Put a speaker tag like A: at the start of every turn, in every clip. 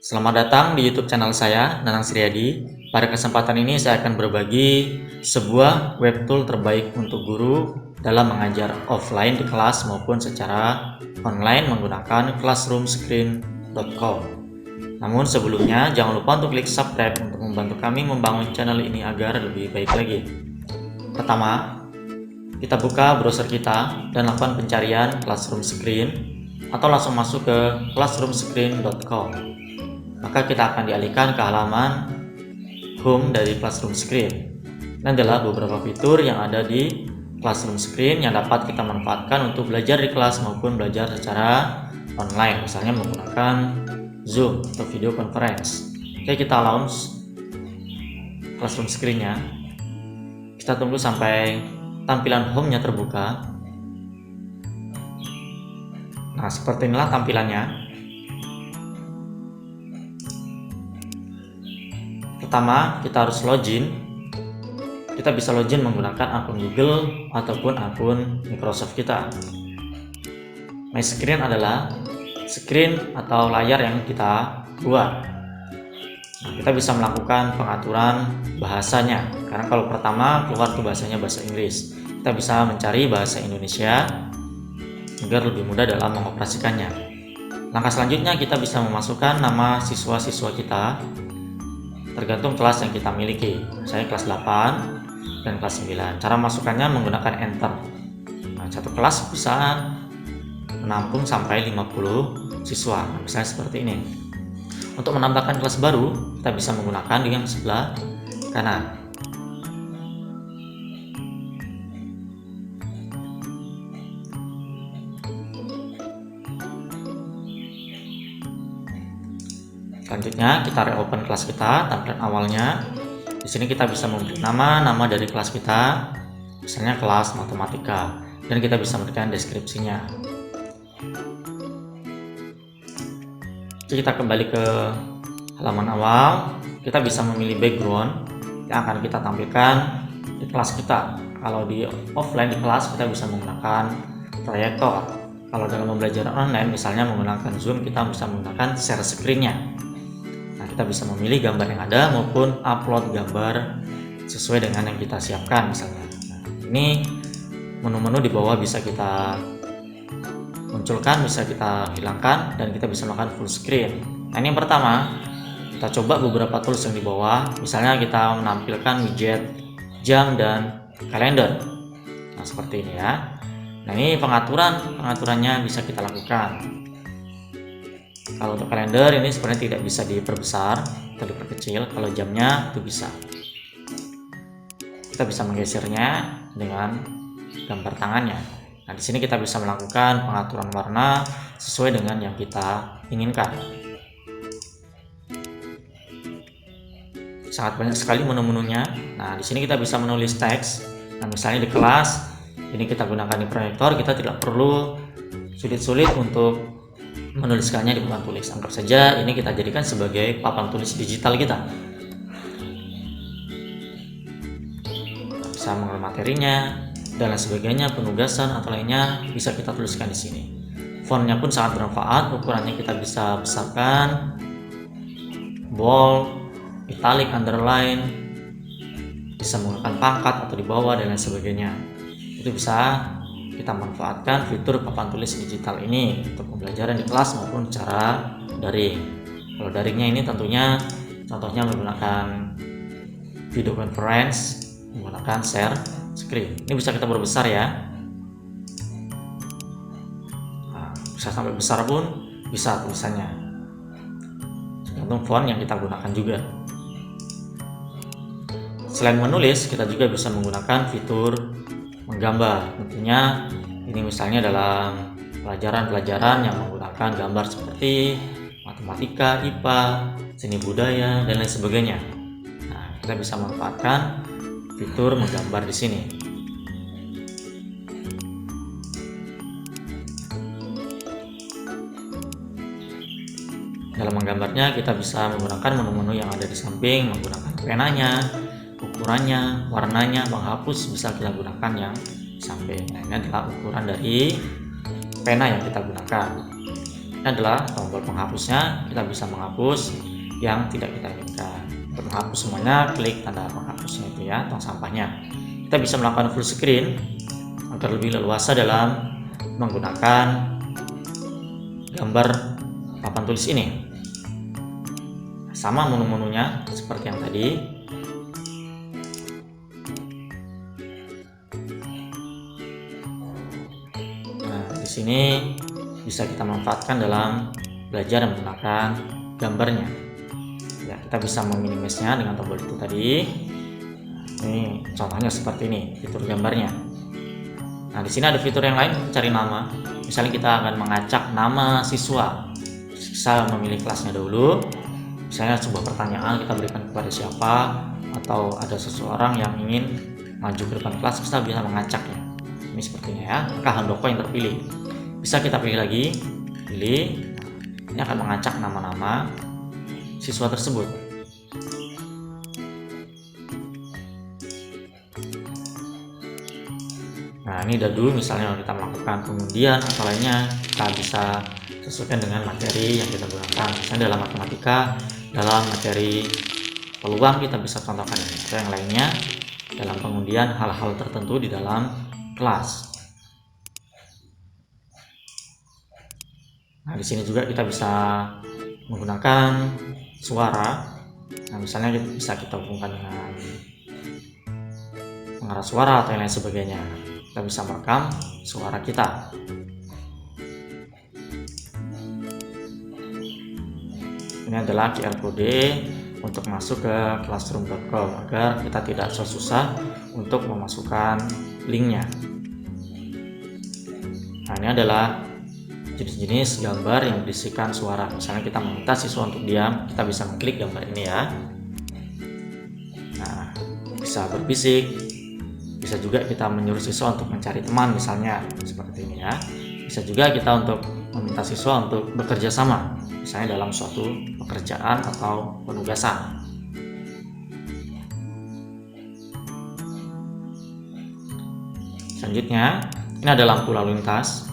A: Selamat datang di YouTube channel saya, Nanang Sriadi. Pada kesempatan ini saya akan berbagi sebuah web tool terbaik untuk guru dalam mengajar offline di kelas maupun secara online menggunakan classroomscreen.com. Namun sebelumnya jangan lupa untuk klik subscribe untuk membantu kami membangun channel ini agar lebih baik lagi. Pertama, kita buka browser kita dan lakukan pencarian Classroom Screen atau langsung masuk ke classroomscreen.com. Maka kita akan dialihkan ke halaman home dari Classroom Screen. Dan adalah beberapa fitur yang ada di Classroom Screen yang dapat kita manfaatkan untuk belajar di kelas maupun belajar secara online, misalnya menggunakan Zoom atau video conference. Oke, kita launch Classroom Screen-nya. Kita tunggu sampai tampilan home-nya terbuka. Nah, seperti inilah tampilannya. Pertama, kita harus login. Kita bisa login menggunakan akun Google ataupun akun Microsoft kita. My screen adalah screen atau layar yang kita buat. Nah, kita bisa melakukan pengaturan bahasanya. Karena kalau pertama keluar tuh bahasanya bahasa Inggris. Kita bisa mencari bahasa Indonesia agar lebih mudah dalam mengoperasikannya. Langkah selanjutnya kita bisa memasukkan nama siswa-siswa kita tergantung kelas yang kita miliki. Saya kelas 8 dan kelas 9. Cara masukkannya menggunakan enter. Nah, satu kelas bisa menampung sampai 50 siswa. Nah, misalnya seperti ini. Untuk menambahkan kelas baru, kita bisa menggunakan yang sebelah kanan. Selanjutnya kita reopen kelas kita, tampilan awalnya. Di sini kita bisa memberi nama dari kelas kita, misalnya kelas matematika, dan kita bisa memberikan deskripsinya. Jadi kita kembali ke halaman awal, kita bisa memilih background yang akan kita tampilkan di kelas kita. Kalau di offline di kelas kita bisa menggunakan proyektor. Kalau dalam pembelajaran online misalnya menggunakan Zoom, kita bisa menggunakan share screen-nya. Kita bisa memilih gambar yang ada maupun upload gambar sesuai dengan yang kita siapkan misalnya. Nah, ini menu-menu di bawah bisa kita munculkan, bisa kita hilangkan, dan kita bisa melakukan full screen. Nah, ini yang pertama, kita coba beberapa tools yang di bawah. Misalnya kita menampilkan widget jam dan kalender. Nah, seperti ini ya. Nah, ini pengaturannya bisa kita lakukan. Kalau untuk kalender ini sebenarnya tidak bisa diperbesar atau diperkecil. Kalau jamnya itu bisa. Kita bisa menggesernya dengan gambar tangannya. Nah, di sini kita bisa melakukan pengaturan warna sesuai dengan yang kita inginkan. Sangat banyak sekali menu-menunya. Nah, di sini kita bisa menulis teks. Nah, misalnya di kelas ini kita gunakan di proyektor, kita tidak perlu sulit-sulit untuk menuliskannya di papan tulis. Anggap saja ini kita jadikan sebagai papan tulis digital kita. Bisa mengenal materinya dan lain sebagainya, penugasan atau lainnya bisa kita tuliskan di sini. Fontnya pun sangat bermanfaat, ukurannya kita bisa besarkan, bold, italic, underline, bisa menggunakan pangkat atau di bawah dan lain sebagainya. Itu bisa kita manfaatkan fitur papan tulis digital ini untuk pembelajaran di kelas maupun secara daring. Kalau daringnya ini tentunya contohnya menggunakan video conference, menggunakan share screen. Ini bisa kita perbesar ya. Nah, bisa sampai besar pun bisa tulisannya. Tergantung font yang kita gunakan juga. Selain menulis, kita juga bisa menggunakan fitur menggambar. Tentunya ini misalnya dalam pelajaran-pelajaran yang menggunakan gambar seperti matematika, IPA, seni budaya, dan lain sebagainya. Nah, kita bisa manfaatkan fitur menggambar di sini. Dalam menggambarnya kita bisa menggunakan menu-menu yang ada di samping, menggunakan penanya, ukurannya, warnanya, menghapus bisa kita gunakan yang samping. Nah, ini adalah ukuran dari pena yang kita gunakan. Ini adalah tombol penghapusnya, kita bisa menghapus yang tidak kita inginkan. Untuk menghapus semuanya, klik tanda penghapusnya itu ya, tong sampahnya. Kita bisa melakukan full screen agar lebih leluasa dalam menggunakan gambar papan tulis ini. Sama menu-menunya seperti yang tadi. Nah, di sini bisa kita manfaatkan dalam belajar menggunakan gambarnya. Ya, kita bisa meminimalisnya dengan tombol itu tadi. Ini contohnya seperti ini fitur gambarnya. Nah, di sini ada fitur yang lain, cari nama. Misalnya kita akan mengacak nama siswa. Bisa memilih kelasnya dulu. Misalnya sebuah pertanyaan kita berikan kepada siapa, atau ada seseorang yang ingin maju ke depan kelas, kita bisa mengacaknya. Ini sepertinya ya, maka handoko yang terpilih. Bisa kita pilih lagi, pilih. Ini akan mengacak nama-nama siswa tersebut. Nah, ini dadu misalnya kita melakukan pengundian atau lainnya, kita bisa sesuaikan dengan materi yang kita gunakan. Misalnya dalam matematika, dalam materi peluang kita bisa contohkan ini atau yang lainnya dalam pengundian hal-hal tertentu di dalam kelas. Nah, di sini juga kita bisa menggunakan suara. Nah, misalnya bisa kita hubungkan dengan pengeras suara atau yang lain sebagainya. Kita bisa merekam suara kita. Ini adalah QR code untuk masuk ke classroom.com agar kita tidak susah untuk memasukkan linknya. Nah, ini adalah jenis-jenis gambar yang berisikan suara. Misalnya kita meminta siswa untuk diam, kita bisa mengklik gambar ini ya. Nah, bisa berbisik, bisa juga kita menyuruh siswa untuk mencari teman misalnya, seperti ini ya. Bisa juga kita untuk meminta siswa untuk bekerja sama, misalnya dalam suatu pekerjaan atau penugasan. Selanjutnya, ini ada lampu lalu lintas.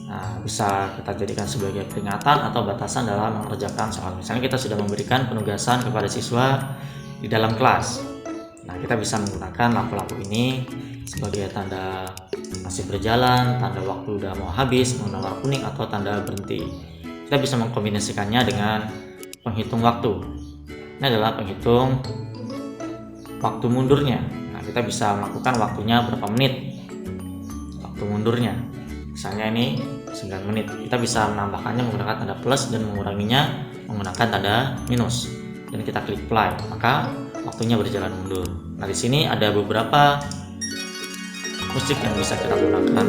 A: Nah, bisa kita jadikan sebagai peringatan atau batasan dalam mengerjakan soal. Misalnya kita sudah memberikan penugasan kepada siswa di dalam kelas. Nah, kita bisa menggunakan lampu-lampu ini sebagai tanda masih berjalan, tanda waktu udah mau habis, warna kuning, atau tanda berhenti. Kita bisa mengkombinasikannya dengan penghitung waktu. Ini adalah penghitung waktu mundurnya. Nah, kita bisa melakukan waktunya berapa menit waktu mundurnya. Misalnya ini 9 menit. Kita bisa menambahkannya menggunakan tanda plus dan menguranginya menggunakan tanda minus. Dan kita klik play, maka waktunya berjalan mundur. Nah, di sini ada beberapa musik yang bisa kita gunakan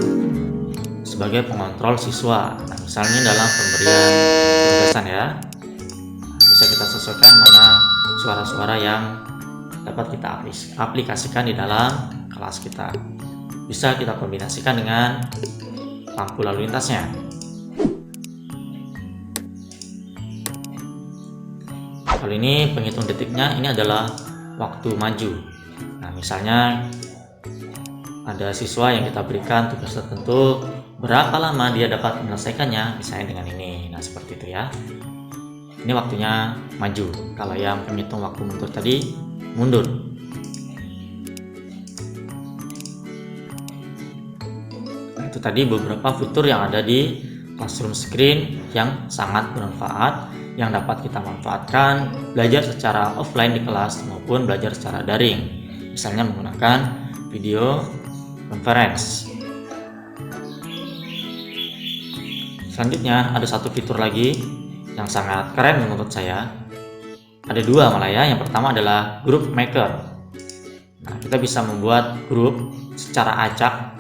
A: sebagai pengontrol siswa. Nah, misalnya dalam pemberian penugasan ya, bisa kita sesuaikan mana suara-suara yang dapat kita aplikasikan di dalam kelas kita. Bisa kita kombinasikan dengan lampu lalu lintasnya. Kali ini penghitung detiknya ini adalah waktu maju. Nah, misalnya ada siswa yang kita berikan tugas tertentu, berapa lama dia dapat menyelesaikannya, misalnya dengan ini. Nah, seperti itu ya. Ini waktunya maju. Kalau yang penghitung waktu mundur tadi mundur. Nah, itu tadi beberapa fitur yang ada di Classroom Screen yang sangat bermanfaat, yang dapat kita manfaatkan belajar secara offline di kelas maupun belajar secara daring, misalnya menggunakan video conference. Selanjutnya ada satu fitur lagi yang sangat keren menurut saya. Ada dua malah ya. Yang pertama adalah group maker. Nah, kita bisa membuat grup secara acak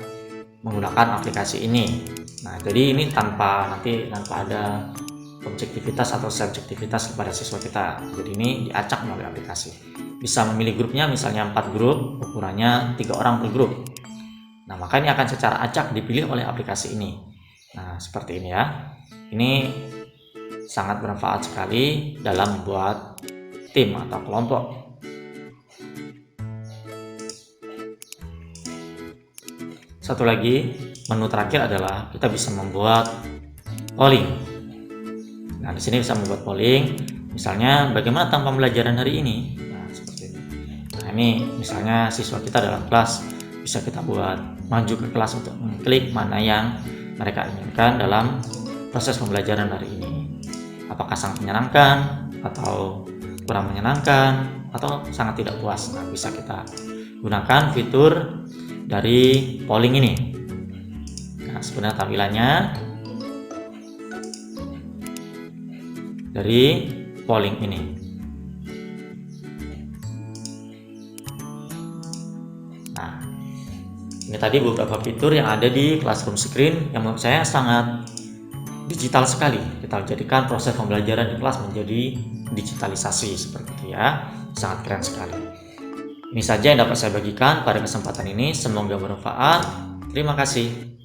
A: menggunakan aplikasi ini. Nah, jadi ini tanpa ada objektivitas atau subjektivitas kepada siswa kita. Jadi ini diacak melalui aplikasi. Bisa memilih grupnya, misalnya 4 grup, ukurannya 3 orang per grup. Nah, maka ini akan secara acak dipilih oleh aplikasi ini. Nah, seperti ini ya. Ini sangat bermanfaat sekali dalam membuat tim atau kelompok. Satu lagi, menu terakhir adalah kita bisa membuat polling. Nah, di sini bisa membuat polling, misalnya bagaimana tampang pembelajaran hari ini. Nah, seperti ini. Nah, ini misalnya siswa kita dalam kelas, bisa kita buat maju ke kelas untuk mengklik mana yang mereka inginkan dalam proses pembelajaran hari ini. Apakah sangat menyenangkan atau kurang menyenangkan atau sangat tidak puas. Nah, bisa kita gunakan fitur dari polling ini. Nah, sebenarnya tampilannya dari polling ini. Nah, ini tadi beberapa fitur yang ada di Classroom Screen yang menurut saya sangat digital sekali. Kita jadikan proses pembelajaran di kelas menjadi digitalisasi seperti itu ya. Sangat keren sekali. Ini saja yang dapat saya bagikan pada kesempatan ini. Semoga bermanfaat. Terima kasih.